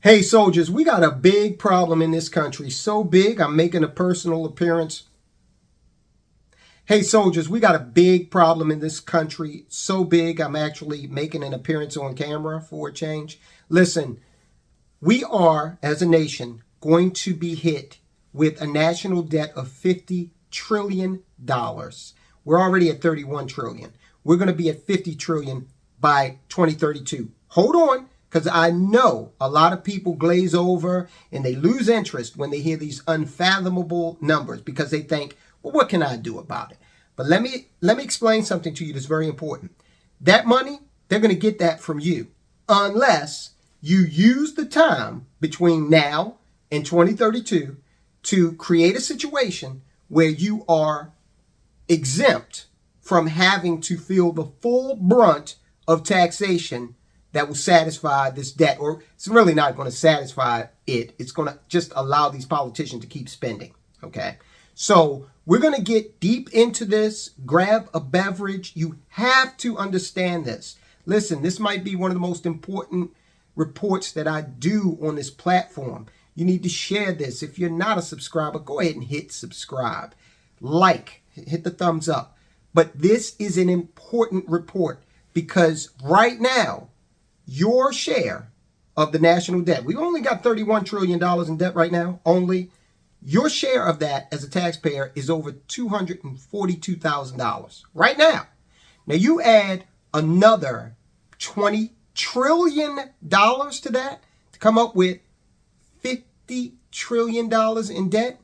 Hey soldiers, we got a big problem in this country. So big, I'm making a personal appearance. Hey soldiers, we got a big problem in this country. So big, I'm actually making an appearance on camera for a change. Listen, we are, as a nation, going to be hit with a national debt of $50 trillion. We're already at 31 trillion. We're going to be at 50 trillion by 2032. Hold on, because I know a lot of people glaze over and they lose interest when they hear these unfathomable numbers because they think, well, what can I do about it? But let me explain something to you that's very important. That money, they're going to get that from you unless you use the time between now and 2032 to create a situation where you are exempt from having to feel the full brunt of taxation that will satisfy this debt. Or it's really not going to satisfy it. It's going to just allow these politicians to keep spending. Okay. So we're going to get deep into this. Grab a beverage. You have to understand this. Listen, this might be one of the most important reports that I do on this platform. You need to share this. If you're not a subscriber, go ahead and hit subscribe. Hit the thumbs up. But this is an important report because right now, your share of the national debt, we've only got $31 trillion in debt right now, only. Your share of that as a taxpayer is over $242,000 right now. Now you add another $20 trillion to that to come up with $50 trillion in debt,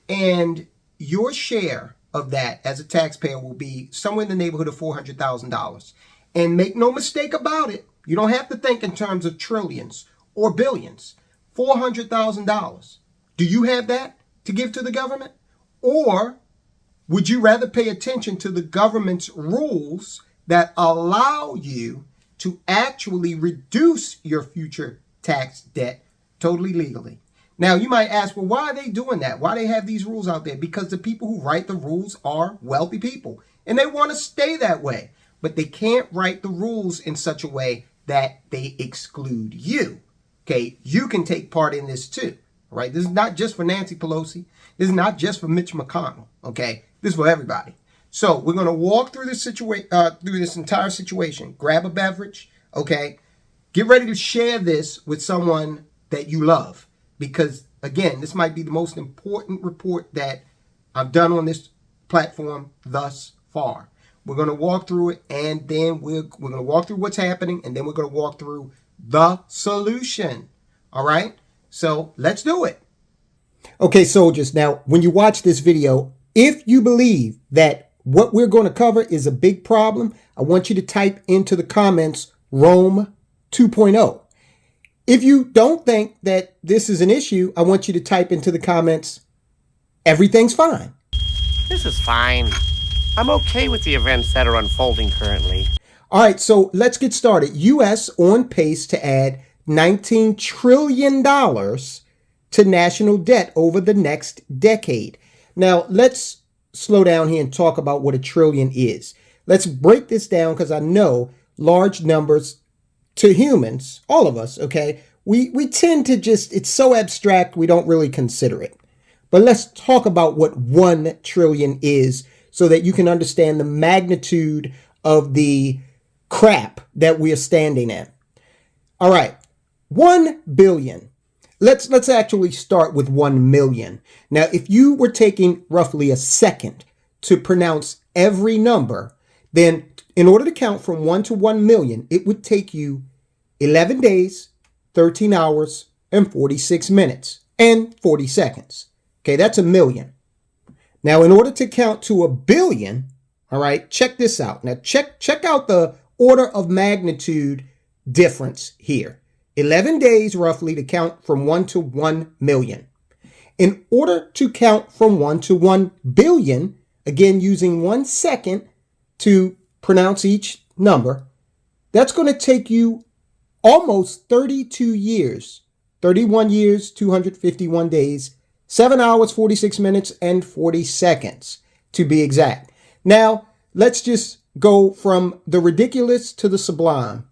and your share of that as a taxpayer will be somewhere in the neighborhood of $400,000. And make no mistake about it, you don't have to think in terms of trillions or billions. $400,000. Do you have that to give to the government? Or would you rather pay attention to the government's rules that allow you to actually reduce your future tax debt totally legally? Now, you might ask, well, why are they doing that? Why do they have these rules out there? Because the people who write the rules are wealthy people, and they want to stay that way. But they can't write the rules in such a way that they exclude you. Okay, you can take part in this too, right? This is not just for Nancy Pelosi. This is not just for Mitch McConnell. Okay, this is for everybody. So we're going to walk through this through this entire situation. Grab a beverage. Okay, get ready to share this with someone that you love. Because, again, this might be the most important report that I've done on this platform thus far. We're going to walk through it, and then we're going to walk through what's happening, and then we're going to walk through the solution. All right? So let's do it. Okay, soldiers. Now, when you watch this video, if you believe that what we're going to cover is a big problem, I want you to type into the comments Rome 2.0. If you don't think that this is an issue, I want you to type into the comments, everything's fine. This is fine. I'm okay with the events that are unfolding currently. All right, so let's get started. U.S. on pace to add $19 trillion to national debt over the next decade. Now, let's slow down here and talk about what a trillion is. Let's break this down because I know large numbers to humans, all of us, okay, we tend to just, it's so abstract, we don't really consider it. But let's talk about what 1 trillion is so that you can understand the magnitude of the crap that we are standing in. All right, 1 billion. Let's actually start with 1 million. Now, if you were taking roughly a second to pronounce every number, then in order to count from 1 to 1 million, it would take you 11 days, 13 hours, and 46 minutes, and 40 seconds. Okay, that's a million. Now, in order to count to a billion, all right, check this out. Now, check out the order of magnitude difference here. 11 days, roughly, to count from 1 to 1 million. In order to count from 1 to 1 billion, again, using 1 second to pronounce each number, that's going to take you almost 32 years, 31 years, 251 days, 7 hours, 46 minutes, and 40 seconds to be exact. Now, let's just go from the ridiculous to the sublime.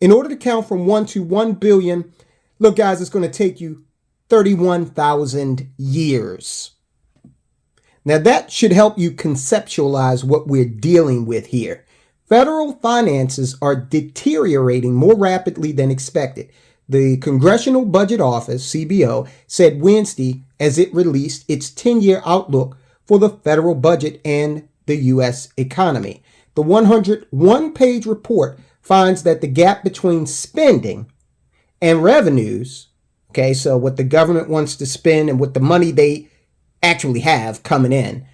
In order to count from 1 to 1 billion, Look, guys, it's going to take you 31,000 years. Now, that should help you conceptualize what we're dealing with here. Federal finances are deteriorating more rapidly than expected. The Congressional Budget Office, CBO, said Wednesday as it released its 10-year outlook for the federal budget and the U.S. economy. The 101-page report finds that the gap between spending and revenues, okay, so what the government wants to spend and what the money they actually have coming in,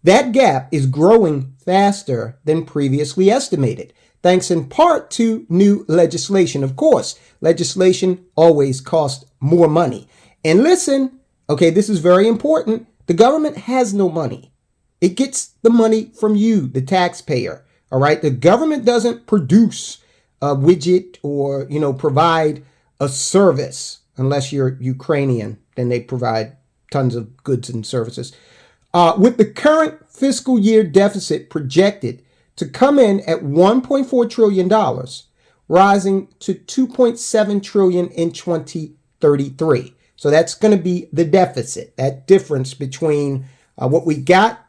that gap is growing faster than previously estimated, thanks in part to new legislation. Of course, legislation always costs more money. And listen, okay, this is very important. The government has no money. It gets the money from you, the taxpayer. All right. The government doesn't produce a widget or, provide a service unless you're Ukrainian. Then they provide tons of goods and services. With the current fiscal year deficit projected to come in at $1.4 trillion, rising to $2.7 trillion in 2033. So that's going to be the deficit, that difference between what we got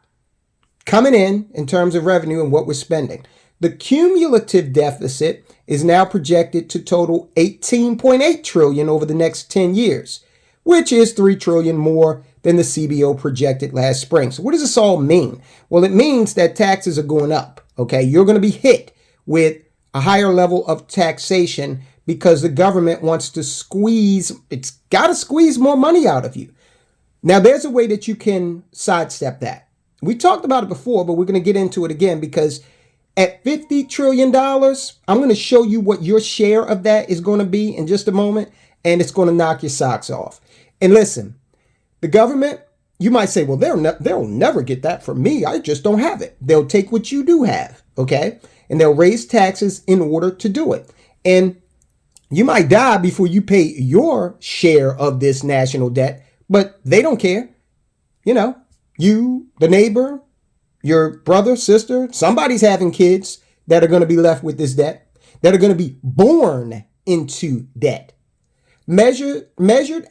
coming in terms of revenue and what we're spending. The cumulative deficit is now projected to total $18.8 trillion over the next 10 years, which is $3 trillion more than the CBO projected last spring. So what does this all mean? Well, it means that taxes are going up. Okay, you're going to be hit with a higher level of taxation because the government wants to it's got to squeeze more money out of you. Now, there's a way that you can sidestep that. We talked about it before, but we're going to get into it again because at $50 trillion, I'm going to show you what your share of that is going to be in just a moment, and it's going to knock your socks off. And listen, the government, you might say, well, they'll never get that from me. I just don't have it. They'll take what you do have, okay? And they'll raise taxes in order to do it. And you might die before you pay your share of this national debt, but they don't care. You, the neighbor, your brother, sister, somebody's having kids that are going to be left with this debt, that are going to be born into debt. Measured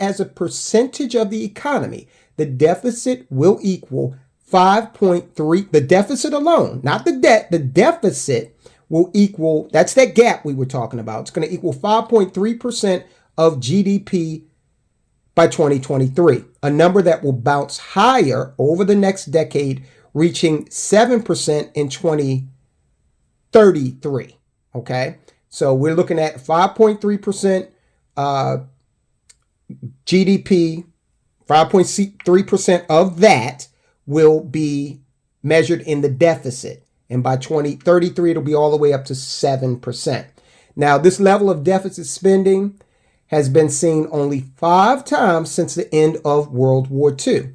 as a percentage of the economy, the deficit will equal 5.3. The deficit alone, not the debt, the deficit will equal, that's that gap we were talking about. It's going to equal 5.3% of GDP by 2023, a number that will bounce higher over the next decade, reaching 7% in 2033. Okay, so we're looking at 5.3% GDP, 5.3% of that will be measured in the deficit. And by 2033, it'll be all the way up to 7%. Now, this level of deficit spending has been seen only 5 times since the end of World War II.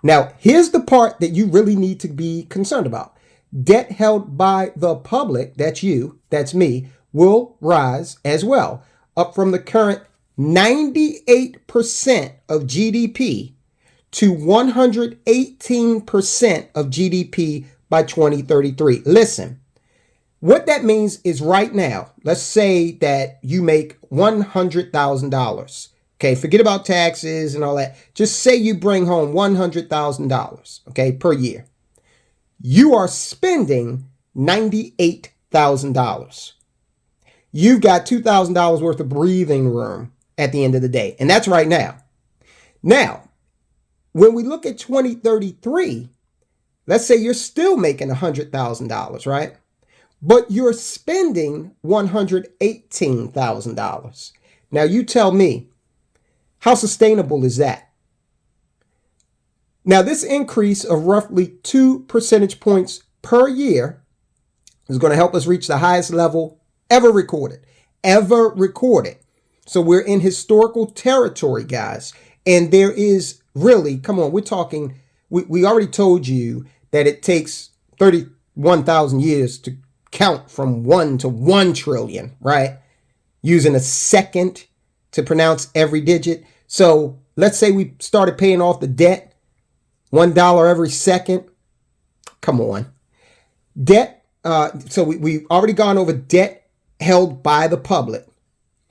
Now, here's the part that you really need to be concerned about. Debt held by the public, that's you, that's me, will rise as well, up from the current 98% of GDP to 118% of GDP by 2033. Listen, what that means is right now, let's say that you make $100,000. Okay, forget about taxes and all that. Just say you bring home $100,000, okay, per year. You are spending $98,000. You've got $2,000 worth of breathing room at the end of the day. And that's right now. Now, when we look at 2033, let's say you're still making $100,000, right? But you're spending $118,000. Now, you tell me, how sustainable is that? Now, this increase of roughly 2 percentage points per year is going to help us reach the highest level ever recorded. So we're in historical territory, guys. And there is really, come on, we're talking, we already told you that it takes 31,000 years to count from 1 to 1 trillion, right? Using a second to pronounce every digit. So let's say we started paying off the debt, $1 every second. Come on. Debt. So we've already gone over debt held by the public.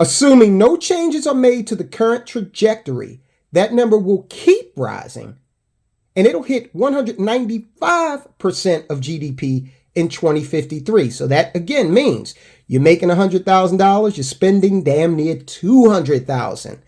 Assuming no changes are made to the current trajectory, that number will keep rising, and it'll hit 195% of GDP in 2053. So that again means you're making $100,000, you're spending damn near $200,000.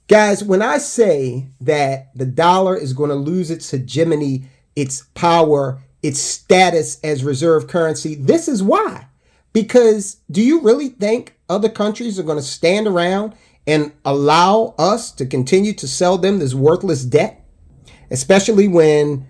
Guys, when I say that the dollar is going to lose its hegemony, its power, its status as reserve currency, this is why. Because do you really think other countries are going to stand around and allow us to continue to sell them this worthless debt? Especially when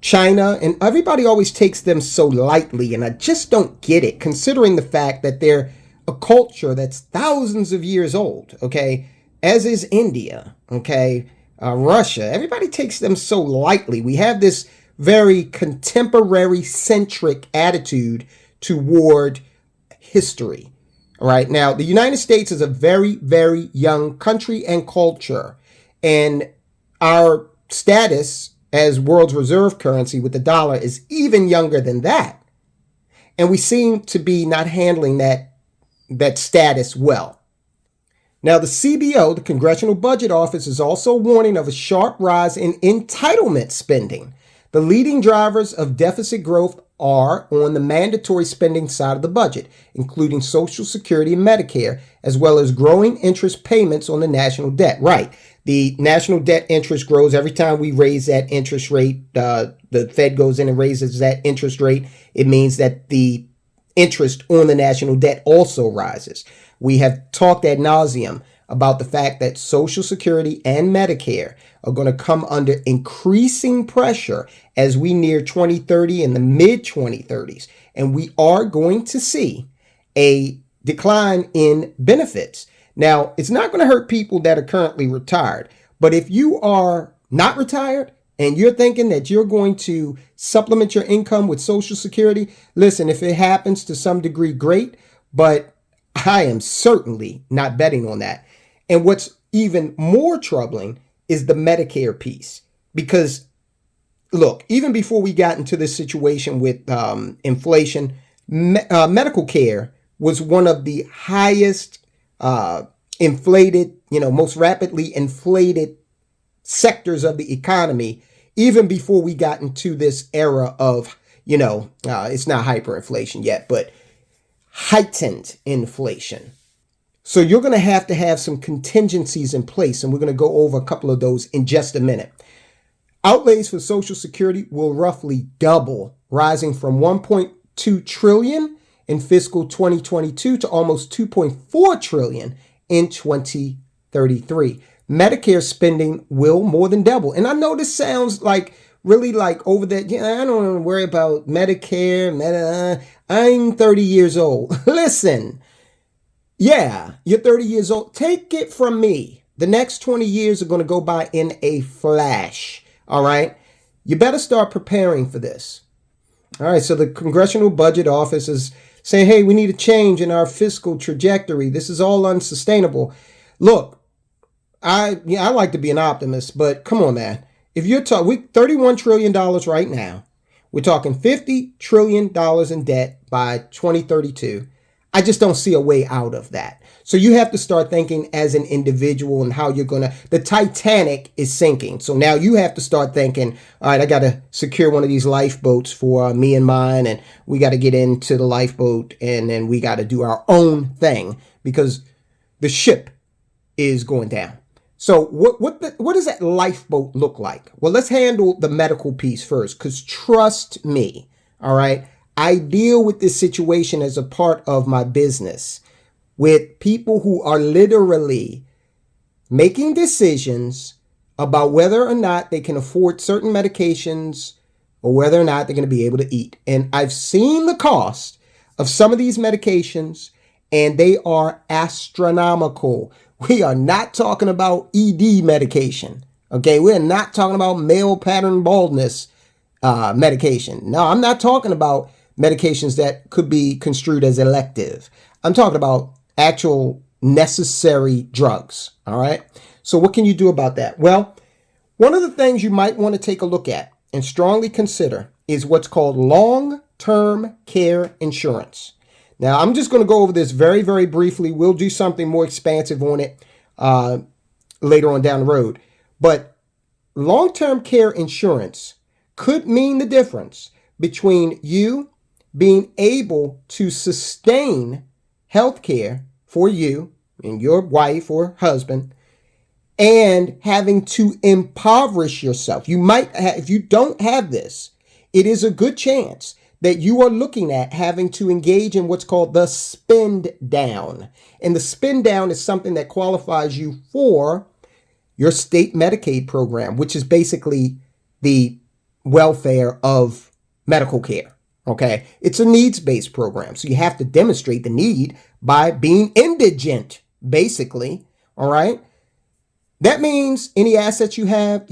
China and everybody always takes them so lightly, and I just don't get it, considering the fact that they're a culture that's thousands of years old, okay? As is India, okay? Russia, everybody takes them so lightly. We have this very contemporary-centric attitude toward history, all right? Now, the United States is a very, very young country and culture, and our status as world's reserve currency with the dollar is even younger than that. And we seem to be not handling that status well. Now, the CBO, the Congressional Budget Office, is also warning of a sharp rise in entitlement spending. The leading drivers of deficit growth are on the mandatory spending side of the budget, including Social Security and Medicare, as well as growing interest payments on the national debt. Right. The national debt interest grows every time we raise that interest rate. The Fed goes in and raises that interest rate. It means that the interest on the national debt also rises. We have talked ad nauseum about the fact that Social Security and Medicare are going to come under increasing pressure as we near 2030 and the mid 2030s. And we are going to see a decline in benefits. Now, it's not going to hurt people that are currently retired, but if you are not retired and you're thinking that you're going to supplement your income with Social Security, listen, if it happens to some degree, great, but I am certainly not betting on that. And what's even more troubling is the Medicare piece, because look, even before we got into this situation with inflation, medical care was one of the highest inflated, most rapidly inflated sectors of the economy, even before we got into this era of, it's not hyperinflation yet, but heightened inflation. So you're going to have some contingencies in place, and we're going to go over a couple of those in just a minute. Outlays for Social Security will roughly double, rising from 1.2 trillion in fiscal 2022 to almost 2.4 trillion in 2033. Medicare spending will more than double. And I know this sounds like really like over that. I don't want to worry about Medicare. I'm 30 years old. Listen, yeah, you're 30 years old. Take it from me. The next 20 years are going to go by in a flash. All right. You better start preparing for this. All right. So the Congressional Budget Office is saying, hey, we need a change in our fiscal trajectory. This is all unsustainable. Look, I like to be an optimist, but come on, man. If you're talking, we $31 trillion right now. We're talking $50 trillion in debt by 2032. I just don't see a way out of that. So you have to start thinking as an individual and how you're going to, the Titanic is sinking. So now you have to start thinking, all right, I got to secure one of these lifeboats for me and mine. And we got to get into the lifeboat and then we got to do our own thing because the ship is going down. So what does that lifeboat look like? Well, let's handle the medical piece first, because trust me, all right, I deal with this situation as a part of my business with people who are literally making decisions about whether or not they can afford certain medications or whether or not they're going to be able to eat. And I've seen the cost of some of these medications, and they are astronomical. We are not talking about ED medication. Okay, we're not talking about male pattern baldness medication. No, I'm not talking about medications that could be construed as elective. I'm talking about actual necessary drugs. All right. So what can you do about that? Well, one of the things you might want to take a look at and strongly consider is what's called long-term care insurance. Now, I'm just going to go over this very, very briefly. We'll do something more expansive on it later on down the road. But long-term care insurance could mean the difference between you being able to sustain health care for you and your wife or husband and having to impoverish yourself. You might have, if you don't have this, it is a good chance that you are looking at having to engage in what's called the spend down. And the spend down is something that qualifies you for your state Medicaid program, which is basically the welfare of medical care. Okay. It's a needs-based program. So you have to demonstrate the need by being indigent, basically. All right. That means any assets you have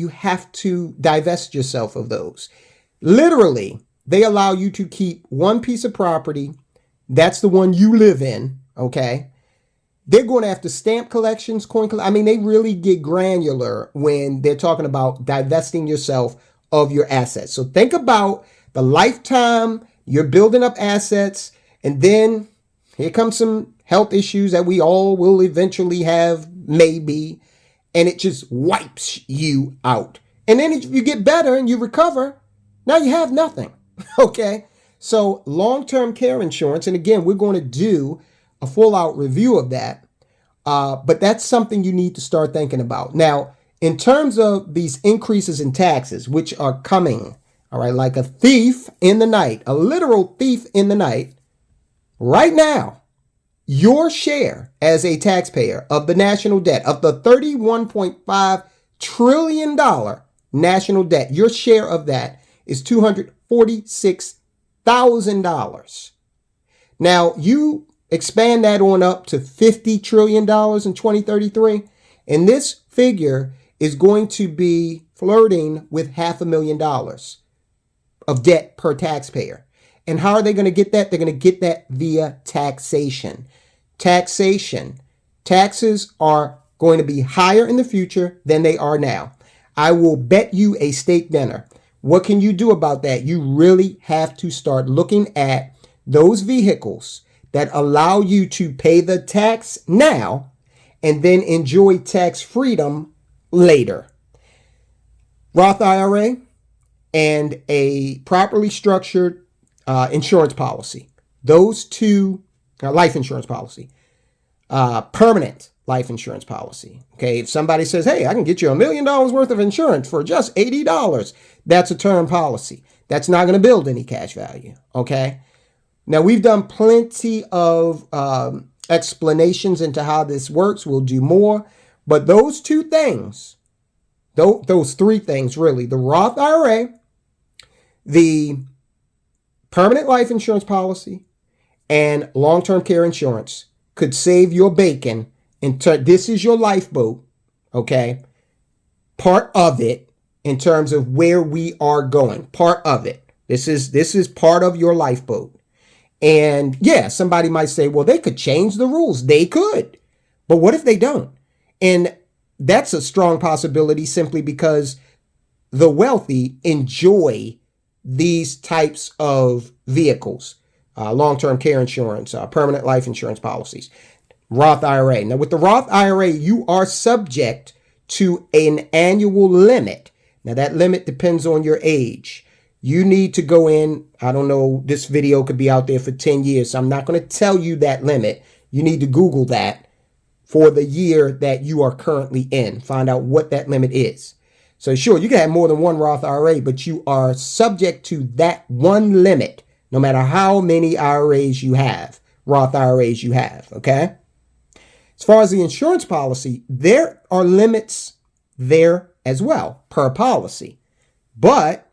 to divest yourself of those. Literally, they allow you to keep one piece of property. That's the one you live in. Okay. They're going after stamp collections, I mean, they really get granular when they're talking about divesting yourself of your assets. So think about the lifetime you're building up assets, and then here comes some health issues that we all will eventually have, maybe, and it just wipes you out. And then if you get better and you recover, now you have nothing. Okay. So long-term care insurance, and again, we're going to do a full out review of that. But that's something you need to start thinking about. Now, in terms of these increases in taxes, which are coming, all right, like a thief in the night, a literal thief in the night, right now, your share as a taxpayer of the national debt, of the $31.5 trillion national debt, your share of that is $246,000. Now, you expand that on up to $50 trillion in 2033, and this figure is going to be flirting with $500,000 of debt per taxpayer. And how are they going to get that? They're going to get that via taxation. Taxes are going to be higher in the future than they are now. I will bet you a steak dinner. What can you do about that? You really have to start looking at those vehicles that allow you to pay the tax now and then enjoy tax freedom later. Roth IRA and a properly structured insurance policy. Those two, life insurance policy, permanent life insurance policy. Okay, if somebody says, hey, I can get you $1 million worth of insurance for just $80, that's a term policy. That's not going to build any cash value. Okay. Now, we've done plenty of explanations into how this works. We'll do more. But those two things, those three things, really, the Roth IRA, the permanent life insurance policy, and long-term care insurance could save your bacon. This is your lifeboat, okay? Part of it in terms of where we are going. Part of it. This is part of your lifeboat. And yeah, somebody might say, well, they could change the rules. They could. But what if they don't? And that's a strong possibility simply because the wealthy enjoy these types of vehicles, long-term care insurance, permanent life insurance policies, Roth IRA. Now, with the Roth IRA, you are subject to an annual limit. Now, that limit depends on your age. You need to go in, I don't know, this video could be out there for 10 years, so I'm not going to tell you that limit. You need to Google that for the year that you are currently in. Find out what that limit is. So sure, you can have more than one Roth IRA, but you are subject to that one limit, no matter how many IRAs you have, Roth IRAs you have, okay? As far as the insurance policy, there are limits there as well per policy, but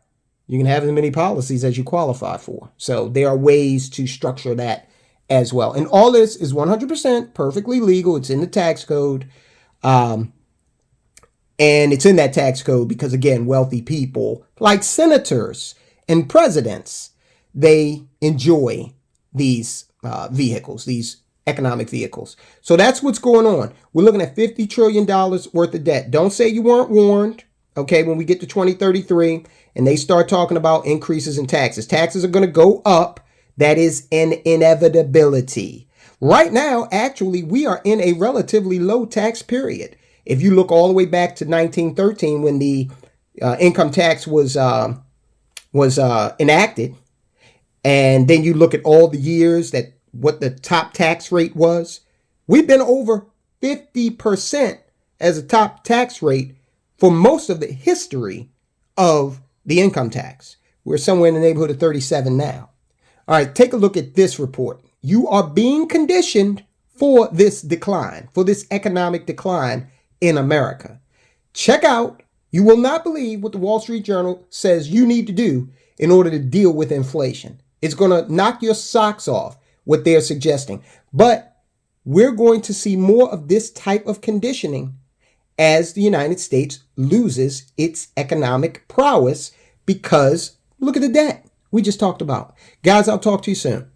you can have as many policies as you qualify for. So there are ways to structure that as well. And all this is 100% perfectly legal. It's in the tax code. And it's in that tax code because, again, wealthy people like senators and presidents, they enjoy these vehicles, these economic vehicles. So that's what's going on. We're looking at $50 trillion worth of debt. Don't say you weren't warned. Okay, when we get to 2033 and they start talking about increases in taxes, taxes are going to go up. That is an inevitability. Right now, actually, we are in a relatively low tax period. If you look all the way back to 1913 when the income tax was enacted, and then you look at all the years that what the top tax rate was, we've been over 50% as a top tax rate for most of the history of the income tax. We're somewhere in the neighborhood of 37 now. All right, take a look at this report. You are being conditioned for this decline, for this economic decline in America. Check out, you will not believe what the Wall Street Journal says you need to do in order to deal with inflation. It's going to knock your socks off what they're suggesting. But we're going to see more of this type of conditioning as the United States loses its economic prowess because look at the debt we just talked about. Guys, I'll talk to you soon.